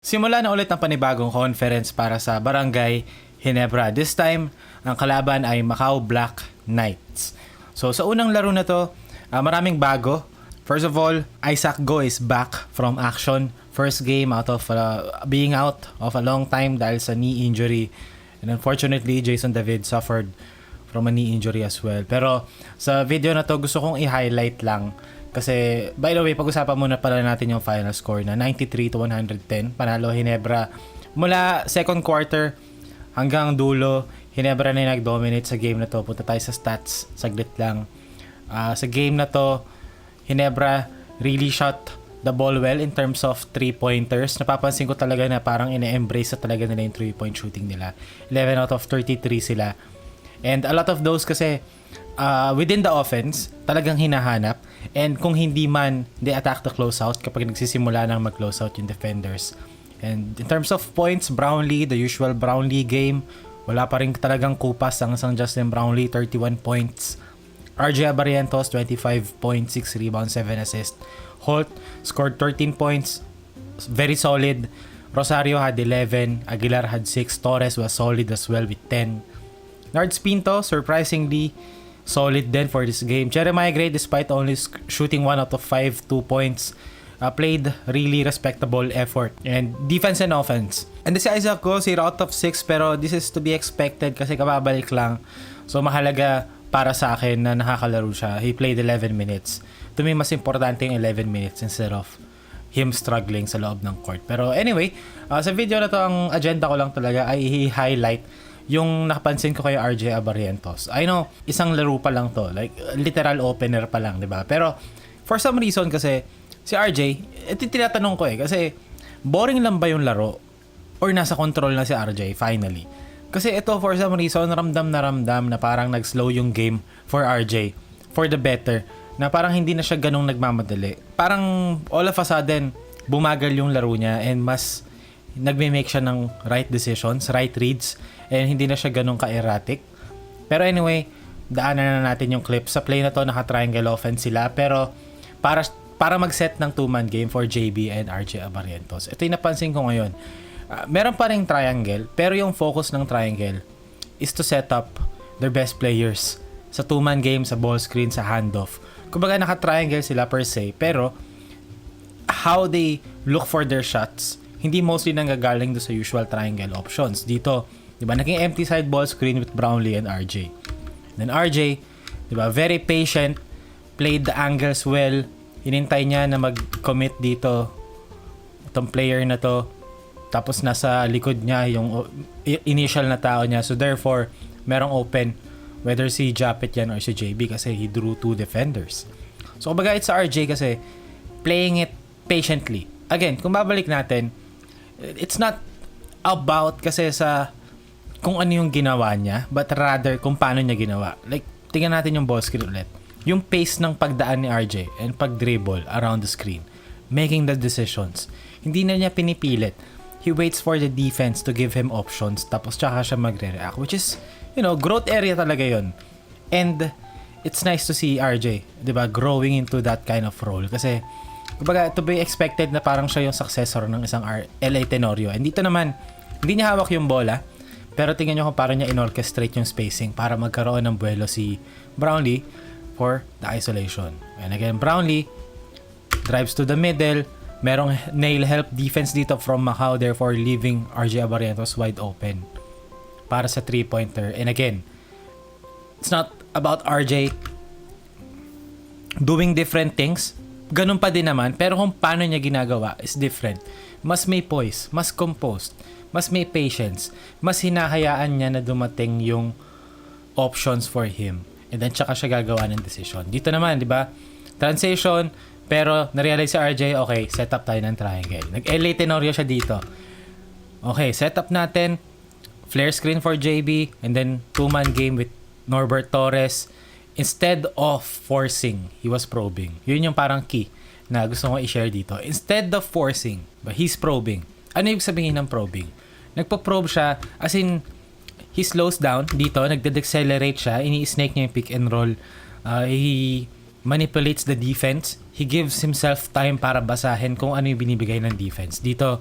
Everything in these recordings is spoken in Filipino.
Simula na ulit ang panibagong conference para sa Barangay Ginebra. This time, ang kalaban ay Macau Black Knights. So sa unang laro na to, maraming bago. First of all, 𝗧𝗏𝗀 is back from action. First game out of being out of a long time dahil sa knee injury. And unfortunately, 𝗪𝗀𝗏 suffered from a knee injury as well. Pero sa video na to, gusto kong i-highlight lang. Kasi, by the way, pag-usapan muna pala natin yung final score na 93-110. Panalo Ginebra. Mula second quarter hanggang dulo, Ginebra na yung nag-dominate sa game na to. Punta tayo sa stats, saglit lang. Sa game na to, Ginebra really shot the ball well in terms of 3-pointers. Napapansin ko talaga na parang ine-embrace na talaga nila yung 3-point shooting nila. 11 out of 33 sila. And a lot of those kasi within the offense, talagang hinahanap. And kung hindi man, they attack the closeout kapag nagsisimula nang mag-closeout yung defenders. And in terms of points, Brownlee, the usual Brownlee game, wala pa rin talagang kupas ang isang Justin Brownlee, 31 points. 𝗪𝗀𝗴𝗵𝗵𝗵𝗵𝗁, 25 points, 6 rebounds, 7 assists. Holt scored 13 points, very solid. Rosario had 11, Aguilar had 6, Torres was solid as well with 10. 𝗪ጽ𝗶𝗵𝗵𝗵, surprisingly, solid then for this game. Jeremiah Gray, despite only shooting 1 out of 5, 2 points, played really respectable effort. And defense and offense. And si 𝗧𝗏𝗏𝗏 0 out of 6, pero this is to be expected kasi kababalik lang. So mahalaga para sa akin na nakakalaro siya. He played 11 minutes. To me, mas importante yung 11 minutes instead of him struggling sa loob ng court. Pero anyway, sa video na to, ang agenda ko lang talaga ay i-highlight yung nakapansin ko kay 𝗪𝗀𝗴𝗵𝗵𝗵𝗵𝗁. I know, isang laro pa lang to. Like, literal opener pa lang, di ba? Pero, for some reason kasi, si RJ, ito tinatanong ko kasi, boring lang ba yung laro? Or nasa control na si RJ, finally? Kasi ito, for some reason, ramdam na parang nag-slow yung game for RJ. For the better. Na parang hindi na siya ganong nagmamadali. Parang, all of a sudden, bumagal yung laro niya and mas nagme-make siya ng right decisions, right reads, and hindi na siya ganun ka-erratic. Pero anyway, daanan na natin yung clip. Sa play na to, naka-triangle offense sila, pero para mag-set ng two-man game for JB and 𝗪𝗀𝗴𝗵𝗵𝗵𝗵𝗁. Ito yung napansin ko ngayon. Meron pa ring triangle, pero yung focus ng triangle is to set up their best players sa two-man game, sa ball screen, sa handoff. Kumbaga naka-triangle sila per se, pero how they look for their shots hindi mostly nanggagaling do sa usual triangle options. Dito, di ba, naging empty side ball screen with Brownlee and RJ. Then RJ, di ba, very patient, played the angles well, hinintay niya na mag-commit dito itong player na to, tapos nasa likod niya yung initial na tao niya. So therefore, merong open, whether si Japet yan or si JB kasi he drew 2 defenders. So kumbaga, it's sa RJ kasi playing it patiently. Again, kung babalik natin, it's not about kasi sa kung ano yung ginawa niya, but rather kung paano niya ginawa. Like, tingnan natin yung ball screen ulit. Yung pace ng pagdaan ni RJ and pag-dribble around the screen. Making the decisions. Hindi na niya pinipilit. He waits for the defense to give him options tapos tsaka siya magre-react. Which is, you know, growth area talaga yun. And it's nice to see RJ, diba, growing into that kind of role. Kasi kumbaga, to be expected na parang siya yung successor ng isang LA Tenorio. And dito naman, hindi niya hawak yung bola, pero tingnan nyo kung paano niya in-orchestrate yung spacing para magkaroon ng buwelo si Brownlee for the isolation. And again, Brownlee drives to the middle, merong nail help defense dito from Macau, therefore leaving 𝗪𝗀𝗴𝗵𝗵𝗵𝗵 wide open para sa 3-pointer. And again, it's not about RJ doing different things. Ganun pa din naman, pero kung paano niya ginagawa is different. Mas may poise, mas composed, mas may patience, mas hinahayaan niya na dumating yung options for him. And then tsaka siya gagawa ng decision. Dito naman, di ba? Transition, pero narealize si RJ, okay, set up tayo ng triangle. Nag-LA Tenorio siya dito. Okay, set up natin, flare screen for JB, and then two-man game with Norbert Torres. Instead of forcing, he was probing. Yun yung parang key na gusto ko i-share dito. Instead of forcing, but he's probing. Ano yung sabihin ng probing? Nagpo-probe siya, as in, he slows down dito, nagde-decelerate siya, ini-snake niya yung pick and roll. He manipulates the defense. He gives himself time para basahin kung ano yung binibigay ng defense. Dito,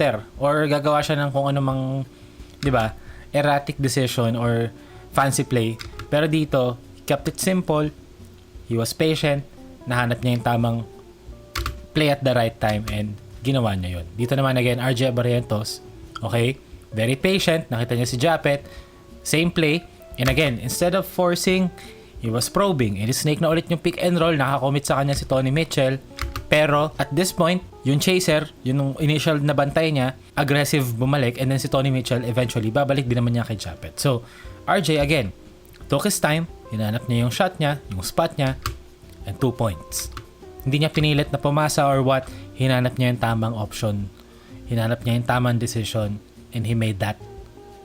stutter or gagawa siya ng kung ano mang, 'di ba, erratic decision or fancy play. Pero dito, he kept it simple. He was patient. Nahanap niya yung tamang play at the right time and ginawa niya yun. Dito naman again, 𝗪𝗀𝗵𝗵𝗵𝗵𝗁, okay? Very patient. Nakita niya si 𝗵𝗀𝗵𝗵𝗵, same play. And again, instead of forcing, he was probing. And snake na ulit yung pick and roll. Nakakommit sa kanya si 𝗪𝗏𝗵𝗏𝗀. Pero at this point, yung chaser, yung initial na bantay niya, aggressive bumalik. And then si 𝗪𝗏𝗵𝗏𝗏𝗏 eventually, babalik din naman niya kay 𝗵𝗀𝗵𝗏𝗏. So, RJ again, took his time. Hinanap niya yung shot niya, yung spot niya, and 2 points. Hindi niya pinilit na pumasa or what. Hinanap niya yung tamang option. Hinanap niya yung tamang decision. And he made that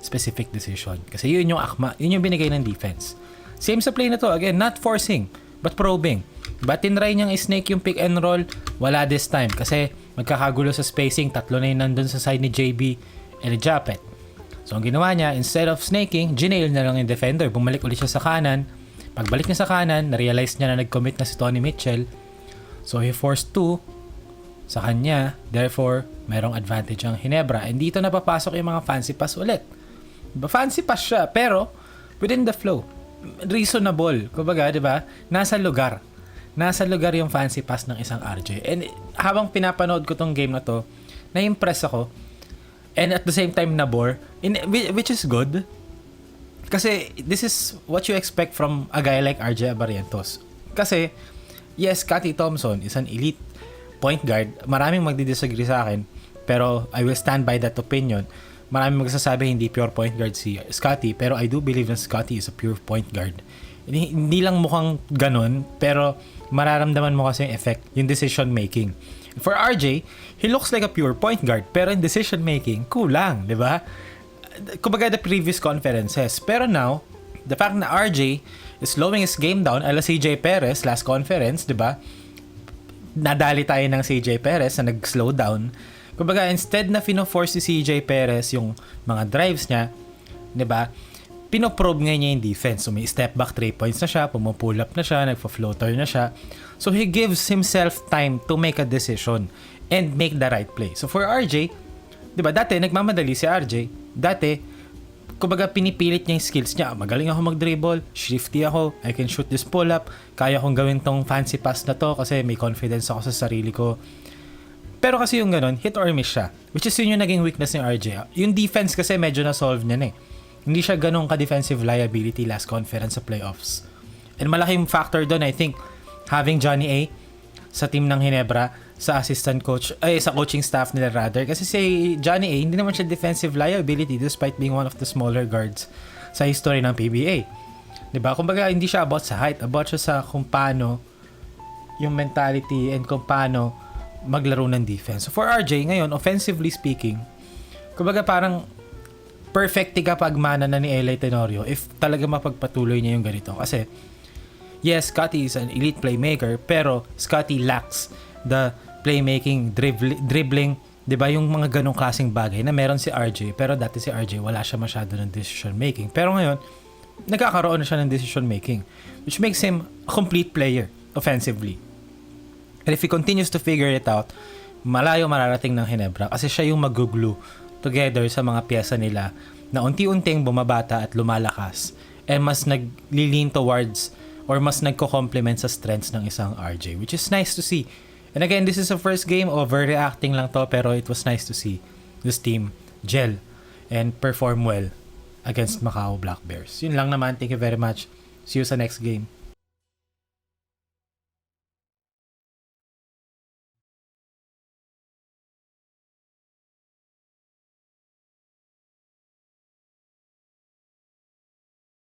specific decision. Kasi yun yung akma. Yun yung binigay ng defense. Same sa play na to. Again, not forcing, but probing. But tinry niyang snake yung pick and roll. Wala this time. Kasi magkakagulo sa spacing. Tatlo na yun nandun sa side ni JB and ni 𝗵𝗀𝗵𝗏𝗏. So, ang ginawa niya, instead of snaking, ginail na lang yung defender. Bumalik ulit siya sa kanan. Pagbalik niya sa kanan, na-realize niya na nag-commit na si 𝗪𝗏𝗵𝗏𝗏𝗏. So, he forced 2 sa kanya. Therefore, merong advantage ang Ginebra. And dito na papasok yung mga fancy pass ulit. Fancy pass siya, pero within the flow. Reasonable. Kumbaga, di ba? Nasa lugar. Nasa lugar yung fancy pass ng isang RJ. And habang pinapanood ko tong game na to, na-impress ako. And at the same time, nabore. Which is good. Kasi this is what you expect from a guy like RJ Barrientos. Kasi, yes, Scottie Thompson is an elite point guard. Maraming magdi-disagree sa akin, pero I will stand by that opinion. Maraming magsasabi hindi pure point guard si Scottie, pero I do believe that Scottie is a pure point guard. Hindi lang mukhang ganun, pero mararamdaman mo kasi yung effect, yung decision making. For RJ, he looks like a pure point guard, pero in decision making, kulang, di ba? Kumbaga the previous conferences. Pero now, the fact na RJ is slowing his game down, ala CJ Perez last conference, di ba? Nadali tayo ng CJ Perez na nag-slow down. Kumbaga, instead na fino-force si CJ Perez yung mga drives niya, di ba? Pinoprobe nga niya yung defense. So, may step back 3 points na siya, pumu-pull up na siya, nagpa-floater na siya. So, he gives himself time to make a decision and make the right play. So, for RJ, di ba, dati, nagmamadali si RJ. Dati, kumbaga pinipilit niya yung skills niya. Magaling ako mag-dribble, shifty ako, I can shoot this pull-up, kaya kong gawin tong fancy pass na to kasi may confidence ako sa sarili ko. Pero kasi yung ganun, hit or miss siya. Which is yun yung naging weakness ni RJ. Yung defense kasi medyo na-solve niya na eh. Hindi siya ganun ka-defensive liability last conference sa playoffs. And malaking factor doon, I think, having Johnny A sa team ng Ginebra, sa assistant coach, sa coaching staff nila rather. Kasi si Johnny A, hindi naman siya defensive liability despite being one of the smaller guards sa history ng PBA. Diba? Kumbaga, hindi siya about sa height, about siya sa kung paano yung mentality and kung paano maglaro ng defense. So for RJ, ngayon, offensively speaking, kumbaga parang perfect kapag mana na ni Eli Tenorio if talaga mapagpatuloy niya yung ganito. Kasi, yes, Scottie is an elite playmaker, pero Scottie lacks the playmaking, dribbling, 'di ba, yung mga ganong klaseng bagay na meron si RJ, pero dati si RJ wala siya masyado ng decision making. Pero ngayon, nagkakaroon na siya ng decision making, which makes him a complete player offensively. And if he continues to figure it out, malayo mararating ng Ginebra kasi siya yung mag-glue together sa mga pyesa nila na unti-unting bumabata at lumalakas and mas nag-lean towards or mas nagko-complement sa strengths ng isang RJ, which is nice to see. And again, this is the first game, overreacting lang to, pero it was nice to see this team gel and perform well against Macau Black Bears. Yun lang naman. Thank you very much. See you sa next game.